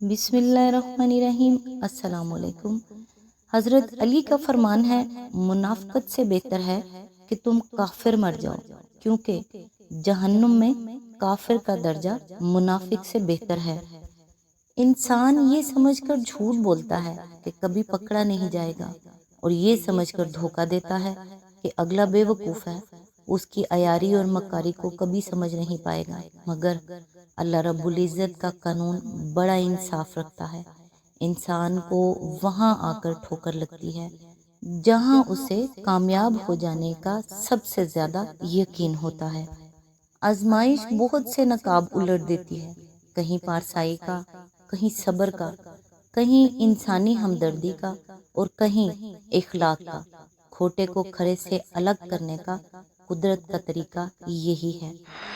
بسم اللہ الرحمن الرحیم۔ السلام علیکم۔ حضرت علی کا فرمان ہے، منافقت سے بہتر ہے کہ تم کافر مر جاؤ، کیونکہ جہنم میں کافر کا درجہ منافق سے بہتر ہے۔ انسان یہ سمجھ کر جھوٹ بولتا ہے کہ کبھی پکڑا نہیں جائے گا، اور یہ سمجھ کر دھوکہ دیتا ہے کہ اگلا بے وقوف ہے، اس کی عیاری اور مکاری کو کبھی سمجھ نہیں پائے گا۔ مگر اللہ رب العزت کا قانون بڑا انصاف رکھتا ہے۔ انسان کو وہاں آ کر ٹھوکر لگتی ہے جہاں اسے کامیاب ہو جانے کا سب سے زیادہ یقین ہوتا ہے۔ آزمائش بہت سے نقاب الٹ دیتی ہے، کہیں پارسائی کا، کہیں صبر کا، کہیں انسانی ہمدردی کا، اور کہیں اخلاق کا۔ کھوٹے کو کھرے سے الگ کرنے کا قدرت کا طریقہ یہی ہے۔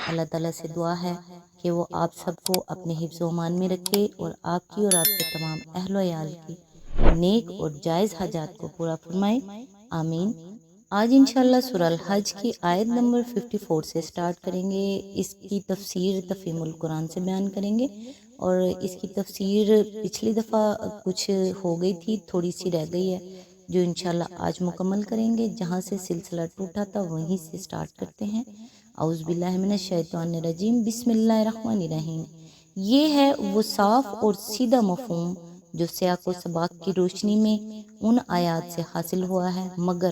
اللہ تعالیٰ سے دعا ہے کہ وہ آپ سب کو اپنے حفظ و امان میں رکھے، اور آپ کی اور آپ کے تمام اہل و عیال کی نیک اور جائز حاجات کو پورا فرمائے، آمین۔ آج انشاءاللہ سورہ الحج کی آیت نمبر 54 سے سٹارٹ کریں گے۔ اس کی تفسیر تفہیم القرآن سے بیان کریں گے، اور اس کی تفسیر پچھلی دفعہ کچھ ہو گئی تھی، تھوڑی سی رہ گئی ہے، جو انشاءاللہ آج مکمل کریں گے۔ جہاں سے سلسلہ ٹوٹا تھا وہیں سے سٹارٹ کرتے ہیں۔ اعوذ باللہ من الشیطان الرجیم، بسم اللہ الرحمن الرحیم۔ یہ ہے وہ صاف اور سیدھا مفہوم جو سیاق و سباق کی روشنی میں ان آیات سے حاصل ہوا ہے، مگر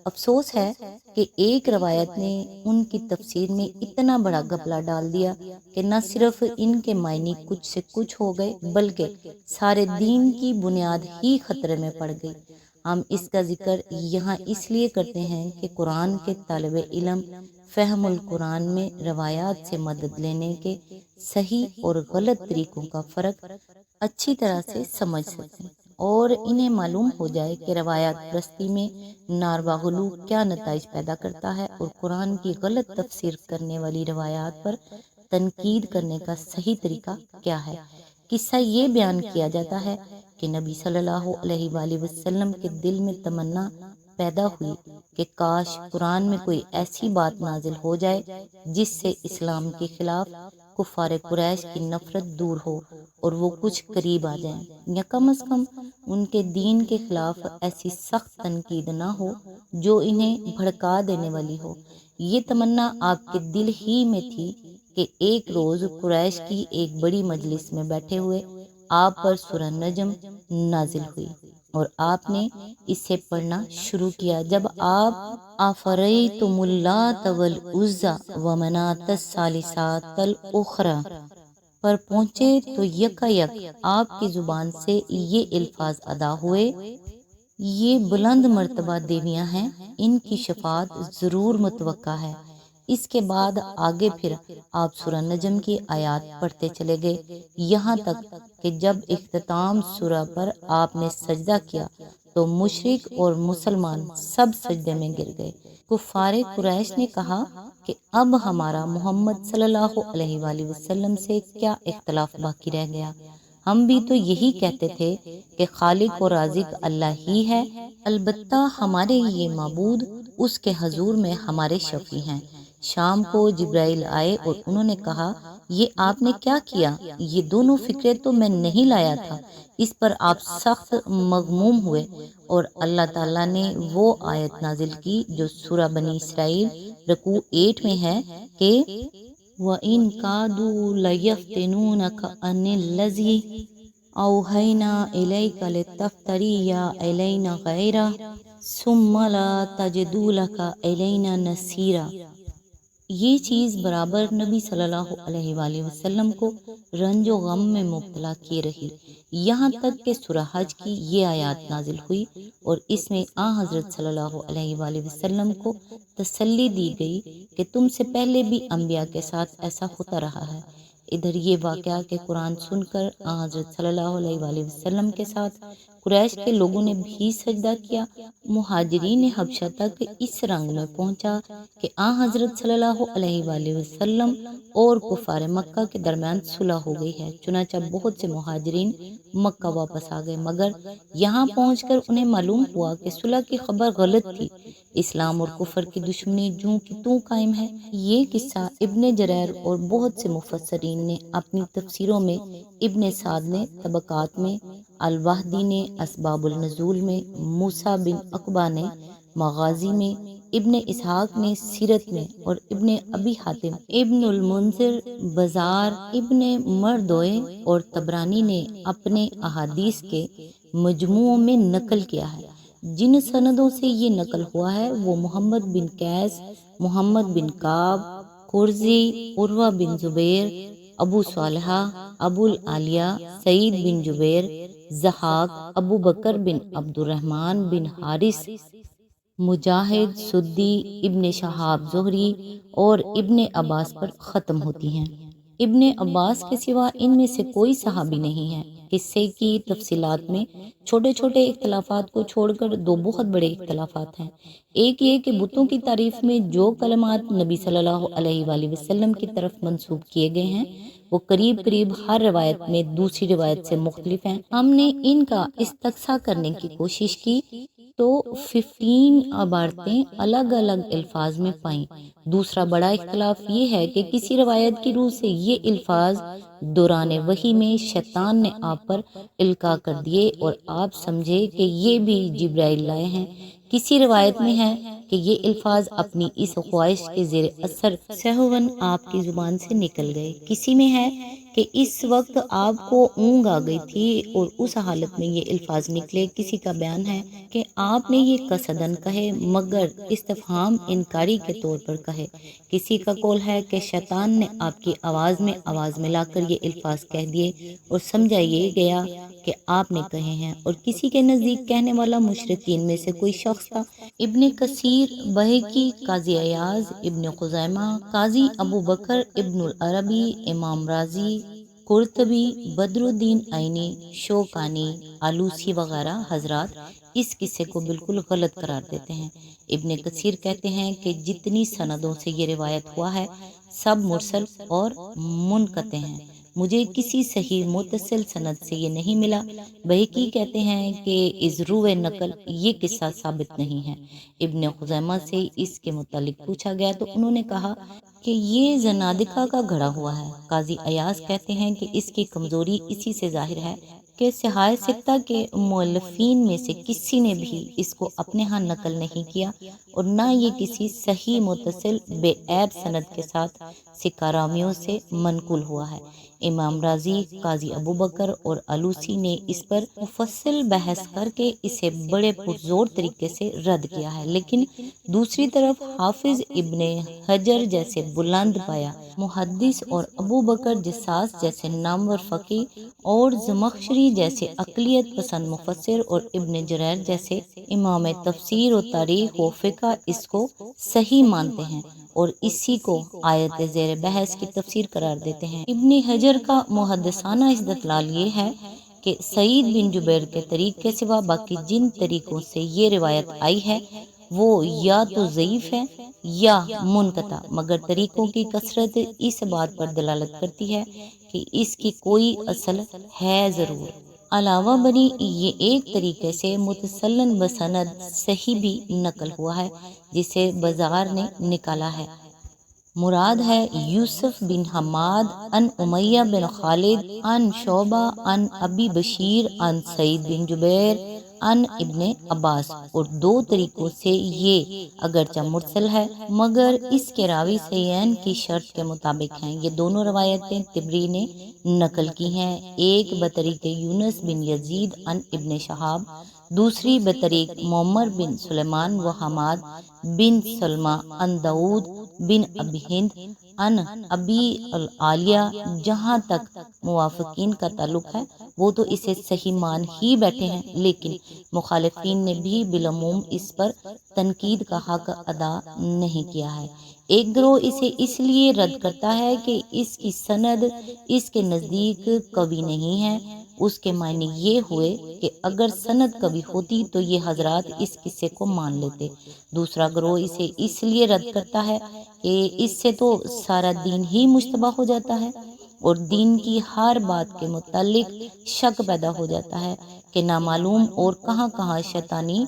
افسوس ہے کہ ایک روایت نے ان کی تفسیر میں اتنا بڑا گھپلہ ڈال دیا کہ نہ صرف ان کے معنی کچھ سے کچھ ہو گئے، بلکہ سارے دین کی بنیاد ہی خطرے میں پڑ گئی۔ ہم اس کا ذکر یہاں اس لیے کرتے ہیں کہ قرآن کے طالب علم فہم القرآن میں روایات سے مدد لینے کے صحیح اور غلط طریقوں کا فرق اچھی طرح سے سمجھ سکیں، اور انہیں معلوم ہو جائے کہ روایات پرستی میں ناروا غلو کیا نتائج پیدا کرتا ہے، اور قرآن کی غلط تفسیر کرنے والی روایات پر تنقید کرنے کا صحیح طریقہ کیا ہے۔ قصہ یہ بیان کیا جاتا ہے کہ نبی صلی اللہ علیہ وآلہ وسلم کے دل میں تمنا پیدا ہوئی کہ کاش قرآن میں کوئی ایسی بات نازل ہو جائے جس سے اسلام کے خلاف کفار قریش کی نفرت دور ہو، اور وہ کچھ قریب آ جائیں، یا کم از کم ان کے دین کے خلاف ایسی سخت تنقید نہ ہو جو انہیں بھڑکا دینے والی ہو۔ یہ تمنا آپ کے دل ہی میں تھی کہ ایک روز قریش کی ایک بڑی مجلس میں بیٹھے ہوئے آپ پر سورہ نجم نازل ہوئی، اور آپ نے اسے پڑھنا شروع کیا۔ جب آپ افریتم اللات والعزی ومناۃ الثالثۃ الاخری پر پہنچے تو یکا یک آپ کی زبان سے یہ الفاظ ادا ہوئے، یہ بلند مرتبہ دیویاں ہیں، ان کی شفاعت ضرور متوقع ہے۔ اس کے بعد آگے پھر آپ سورہ نجم کی آیات پڑھتے چلے گئے، یہاں تک کہ جب اختتام سورہ پر آپ نے سجدہ کیا تو مشرک اور مسلمان سب سجدے میں گر گئے۔ کفار قریش نے کہا کہ اب ہمارا محمد صلی اللہ علیہ وآلہ وسلم سے کیا اختلاف باقی رہ گیا؟ ہم بھی تو یہی کہتے تھے کہ خالق و رازق اللہ ہی ہے، البتہ ہمارے یہ معبود اس کے حضور میں ہمارے شفیع ہیں۔ شام کو جبرائیل آئے اور انہوں نے کہا، یہ آپ نے کیا کیا؟ یہ دونوں فکریں تو میں نہیں لایا تھا۔ اس پر آپ سخت مغموم ہوئے، اور اللہ تعالیٰ نے وہ آیت نازل کی جو سورہ بنی اسرائیل رکوع 8 میں ہے کہ وَإِن كَادُوا لَيَفْتِنُونَكَ عَنِ الَّذِي أَوْحَيْنَا إِلَيْكَ لِتَفْتَرِيَ عَلَيْنَا غَيْرَهُ ثُمَّ لَا تَجِدُ لَكَ عَلَيْنَا نَصِيرًا۔ یہ چیز برابر نبی صلی اللہ علیہ وآلہ وسلم کو رنج و غم میں مبتلا کیے رہی، یہاں تک کہ سورہ حج کی یہ آیات نازل ہوئی، اور اس میں حضرت صلی اللہ علیہ وآلہ وسلم کو تسلی دی گئی کہ تم سے پہلے بھی انبیاء کے ساتھ ایسا ہوتا رہا ہے۔ ادھر یہ واقعہ کہ قرآن سن کر حضرت صلی اللہ علیہ وآلہ وسلم کے ساتھ قریش کے لوگوں نے بھی سجدہ کیا۔ مہاجرین حبشہ تک اس رنگ میں پہنچا کہ حضرت صلی اللہ علیہ وآلہ وسلم اور کفار مکہ کے درمیان صلح ہو گئی ہے۔ چنانچہ بہت سے مہاجرین مکہ واپس آ گئے، مگر یہاں پہنچ کر انہیں معلوم ہوا کہ صلح کی خبر غلط تھی۔ اسلام اور کفر کی دشمنی جوں کی توں قائم ہے۔ یہ قصہ ابن جریر اور بہت سے مفسرین نے اپنی تفسیروں میں، ابن سعد نے طبقات میں، الواحدی نے اسباب النزول میں، موسیٰ بن عقبہ نے مغازی میں، ابن اسحاق نے سیرت میں، اور ابن ابی حاتم، ابن المنذر، بزار، ابن مردوئے اور طبرانی نے اپنے احادیث کے مجموعوں میں نقل کیا ہے۔ جن سندوں سے یہ نقل ہوا ہے وہ محمد بن قیس، محمد بن کعب قرظی، عروہ بن زبیر، ابو صالحہ، ابو العالیہ، سعید بن جبیر، ضحاک، ابو بکر بن عبد الرحمن بن حارث، مجاہد، سدی، ابن شہاب زہری اور ابن عباس پر ختم ہوتی ہیں۔ ابن عباس کے سوا ان میں سے کوئی صحابی نہیں ہے۔ قصے کی تفصیلات میں چھوٹے چھوٹے اختلافات کو چھوڑ کر دو بہت بڑے اختلافات ہیں۔ ایک یہ کہ بتوں کی تعریف میں جو کلمات نبی صلی اللہ علیہ وآلہ وسلم کی طرف منسوب کیے گئے ہیں وہ قریب قریب ہر روایت میں دوسری روایت سے مختلف ہیں۔ ہم نے ان کا استقصا کرنے کی کوشش کی تو 15 عبارتیں الگ الگ الفاظ میں پائیں۔ دوسرا بڑا اختلاف یہ ہے کہ کسی روایت کی روح سے یہ الفاظ دوران وحی میں شیطان نے آپ پر القاء کر دیے اور آپ سمجھے کہ یہ بھی جبرائیل لائے ہیں۔ کسی روایت میں ہے کہ یہ الفاظ اپنی اس خواہش کے زیر اثر سہواً آپ کی زبان سے نکل گئے۔ کسی میں ہے کہ اس وقت آپ کو اونگ آ گئی تھی اور اس حالت میں یہ الفاظ نکلے۔ کسی کا بیان ہے کہ آپ نے یہ قصداً کہے مگر استفہام انکاری کے طور پر کہے۔ کسی کا قول ہے کہ شیطان نے آپ کی آواز میں لا کر یہ الفاظ کہہ دیے اور سمجھا یہ گیا کہ آپ نے کہے ہیں، اور کسی کے نزدیک کہنے والا مشرکین میں سے کوئی شخص تھا۔ ابن کثیر، بہقی، قاضی عیاض، ابن خزیمہ، قاضی ابو بکر ابن العربی، امام رازی، قرطبی، بدر الدین عینی، شوکانی، آلوسی وغیرہ حضرات اس قصے کو بالکل غلط قرار دیتے ہیں۔ ابن کثیر کہتے ہیں کہ جتنی سندوں سے یہ روایت ہوا ہے سب مرسل اور منقطع ہیں، مجھے کسی صحیح متصل سند سے یہ نہیں ملا۔ بہقی کہتے ہیں کہ از روح نقل یہ قصہ ثابت نہیں ہے۔ ابن خزیمہ سے اس کے متعلق پوچھا گیا تو انہوں نے کہا کہ یہ زنادقہ کا گھڑا ہوا ہے۔ قاضی عیاض کہتے ہیں کہ اس کی کمزوری اسی سے ظاہر ہے کہ صحاح ستہ کے مؤلفین میں سے کسی نے بھی اس کو اپنے ہاں نقل نہیں کیا اور نہ یہ کسی صحیح متصل بے عیب سند کے ساتھ سکہ رامیوں سے منقول ہوا ہے۔ امام رازی، قاضی ابو بکر اور آلوسی نے اس پر مفصل بحث کر کے اسے بڑے پرزور طریقے سے رد کیا ہے، لیکن دوسری طرف حافظ ابن حجر جیسے بلند پایا محدث اور ابو بکر جساس جیسے نامور فقیہ اور زمخشری جیسے اقلیت پسند مفسر اور ابن جریر جیسے امام تفسیر و تاریخ و فقہ اس کو صحیح مانتے ہیں اور اسی کو آیت زیر بحث کی تفسیر قرار دیتے ہیں۔ ابن حجر کا محدثانہ استدلال یہ ہے کہ سعید بن جبیر کے طریق کے سوا باقی جن طریقوں سے یہ روایت آئی ہے وہ یا تو ضعیف ہے یا منقطع، مگر طریقوں کی کثرت اس بات پر دلالت کرتی ہے کہ اس کی کوئی اصل ہے ضرور۔ علاوہ بری یہ ایک طریقے سے متسلن بسند صحیح بھی نقل ہوا ہے جسے بزار نے نکالا ہے۔ مراد ہے یوسف بن حماد ان امیہ بن خالد ان شعبہ ان ابی بشیر ان سعید بن جبیر ان ابن عباس، اور دو طریقوں سے یہ اگرچہ مرسل ہے مگر اس کے راوی صحیحین کی شرط کے مطابق ہیں۔ یہ دونوں روایتیں طبری نے نقل کی ہیں، ایک بطریق یونس بن یزید ان ابن شہاب، دوسری بطریق معمر بن سلیمان و حماد بن سلمہ ان داود بن ابی ہند ان ابی العالیہ۔ جہاں تک موافقین کا تعلق ہے وہ تو اسے صحیح مان ہی بیٹھے ہیں، لیکن مخالفین نے بھی بالعموم اس پر تنقید کا حق ادا نہیں کیا ہے۔ ایک گروہ اسے اس لیے رد کرتا ہے کہ اس کی سند اس کے نزدیک قوی نہیں ہے اس کے معنی یہ ہوئے کہ اگر سند کبھی ہوتی تو یہ حضرات اس قصے کو مان لیتے۔ دوسرا گروہ اسے اس لیے رد کرتا ہے کہ اس سے تو سارا دین ہی مشتبہ ہو جاتا ہے اور دین کی ہر بات کے متعلق شک پیدا ہو جاتا ہے کہ نامعلوم اور کہاں کہاں شیطانی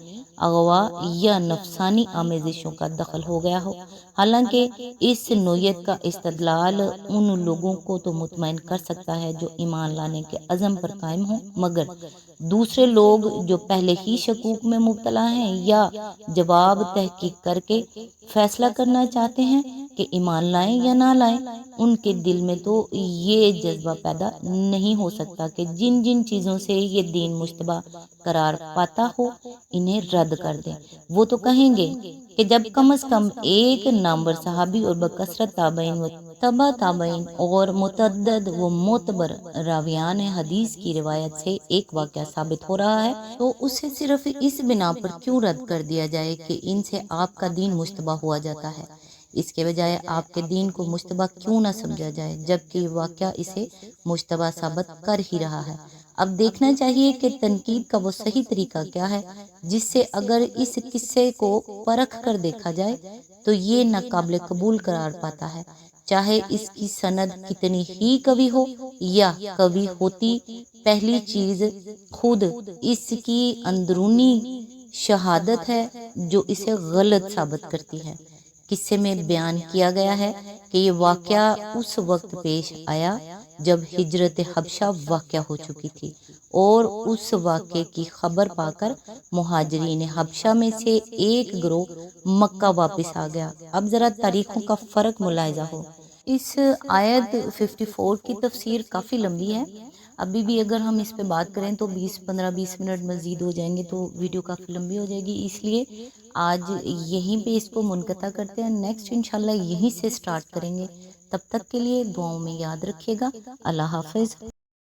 اغوا یا نفسانی آمیزشوں کا دخل ہو گیا ہو۔ حالانکہ اس نوعیت کا استدلال ان لوگوں کو تو مطمئن کر سکتا ہے جو ایمان لانے کے عزم پر قائم ہوں، مگر دوسرے لوگ جو پہلے ہی شکوک میں مبتلا ہیں یا جواب تحقیق کر کے فیصلہ کرنا چاہتے ہیں کہ ایمان لائیں یا نہ لائیں، ان کے دل میں تو یہ جذبہ پیدا نہیں ہو سکتا کہ جن جن چیزوں سے یہ دین مشتبہ قرار پاتا ہو انہیں رد کر دیں۔ وہ تو کہیں گے کہ جب کم از کم ایک نامور صحابی اور بکثرت تابعین و تبع تابعین اور متعدد و معتبر راویان حدیث کی روایت سے ایک واقعہ ثابت ہو رہا ہے تو اسے صرف اس بنا پر کیوں رد کر دیا جائے کہ ان سے آپ کا دین مشتبہ ہوا جاتا ہے؟ اس کے بجائے آپ کے دین کو مشتبہ کیوں نہ سمجھا جائے جبکہ یہ واقعہ اسے مشتبہ ثابت کر ہی رہا ہے؟ اب دیکھنا چاہیے کہ تنقید کا وہ صحیح طریقہ کیا ہے جس سے اگر اس قصے کو پرکھ کر دیکھا جائے تو یہ ناقابل قبول قرار پاتا ہے، چاہے اس کی سند کتنی ہی قوی ہو یا قوی ہوتی۔ پہلی چیز خود اس کی اندرونی شہادت ہے جو اسے غلط ثابت کرتی ہے۔ قصے میں بیان کیا گیا ہے کہ یہ واقعہ اس وقت پیش آیا جب ہجرت حبشہ واقع ہو چکی تھی اور اس واقعے کی خبر پا کر مہاجرین حبشہ میں سے ایک گروہ مکہ واپس آ گیا۔ اب ذرا تاریخوں کا فرق ملاحظہ ہو۔ اس آیت 54 کی تفسیر کافی لمبی ہے، ابھی بھی اگر ہم اس پہ بات کریں تو 15-20 منٹ مزید ہو جائیں گے تو ویڈیو کافی لمبی ہو جائے گی، اس لیے آج یہیں پہ اس کو منقطع کرتے ہیں، نیکسٹ انشاءاللہ یہیں سے سٹارٹ کریں گے۔ تب تک کے لیے دعاؤں میں یاد رکھیے گا۔ اللہ حافظ۔